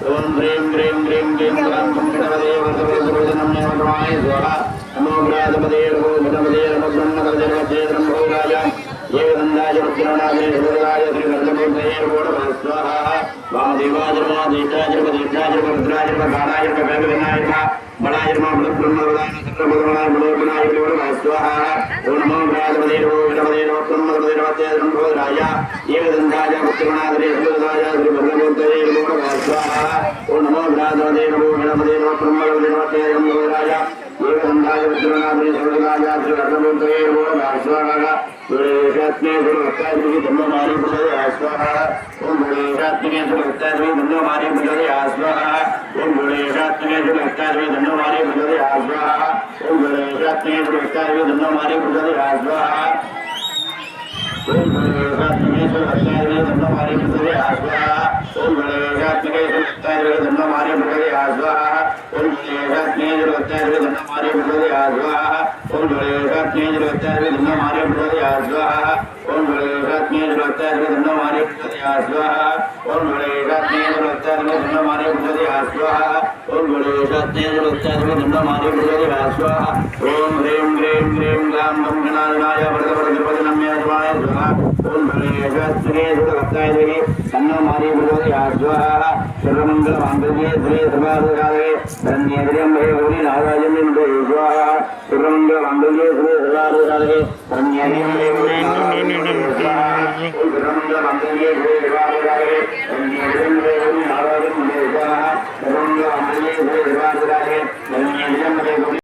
ओम ह्रीं ह्रीं ह्रीं ह्रीं ग्रां गणपतये वरदवरदवरदनमः स्वाहा नमो व्रातपदे नमो गणपतये नमो ब्रह्मकर्तृपदे नमो राजा ஏகதந்தாய வஜ்ரநாதே சுரராய ஸ்ரீ நரசிம்மூர்த்தயே நமோ நமः ஸ்வாஹா வாமதேவாய நமோ தீட்டாய நமோ தீட்டாய நமோ ருத்ராய நமோ காலாய நமோ வேதவிநாய நமோ பலாய நமோ பிரம்மவதாய சர்வபதமனாய மனோபனாய நமோ நமः ஸ்வாஹா ஓம் நமோ விராஜபதே நமோ விரமதே நமோ பிரம்மவதே நமோ தே நமோ ராஜா ஏகதந்தாய வஜ்ரநாதே சுரராய ஸ்ரீ நரசிம்மூர்த்தயே நமோ நமः ஸ்வாஹா ஓம் நமோ விராஜபதே நமோ விரமதே நமோ பிரம்மவதே நமோ தே நமோ ராஜா ஏகதந்தாய வஜ்ரநாதே சுரராய ஸ்ரீ நரசிம்மூர்த்தயே நமோ நமः ஸ்வாஹா गुणेशात्मे गुणवत्ताद्रि धन्यवारी पुजरे आस्वाहा ओम गुणेशात्मे गुणवत्ताद्रि धन्यवारी पुजरे आस्वाहा ओम गुणेशात्मे गुणवत्ताद्रि धन्यवारी पुजरे आस्वाहा ओम गुणेशात्मे गुणवत्ताद्रि धन्यवारी पुजरे आस्वाहा ओम गुणेशात्मे गुणवत्ताद्रि धन्यवारी पुजरे आस्वाहा ओम गुणेशात्मे गुणवत्ताद्रि धन्यवारी पुजरे आस्वाहा ओम गुणेशात्मे गुणवत्ताद्रि धन्यवारी पुजरे आस्वाहा ओम गुणेशात्मे गुणवत्ताद्रि धन्यवारी पुजरे आस्वाहा ओम गुणेशात्मे गुणवत्ताद्रि धन्यवारी पुजरे आस्वाहा ओम गुणेशात्मे गुणवत्ताद्रि धन्यवारी पुजरे आस्वाहा ओम गुणेशात्मे गुणवत्ताद्रि धन्यवारी पुजरे आस्वाहा ओम ह्रीं ह्रीं ह्रीं ग्रां गणपतये वरदवरदवरदनमः स्वाहा ओम गुणेशात्मे गुणवत्ताद्रि धन्यवारी पुजरे आस्वाहा सर्वमंगलमांगल्ये श्री सर्वार्थसाधके शरण्ये गौरी नारायणे स्वाहा सर्वमंगलमांगल्ये श्री सर्वार्थसाधके शरण्ये गौरी नारायणे स्वाहा सर्वमंगलमांगल्ये श्री सर्वार्थसाधके शरण्ये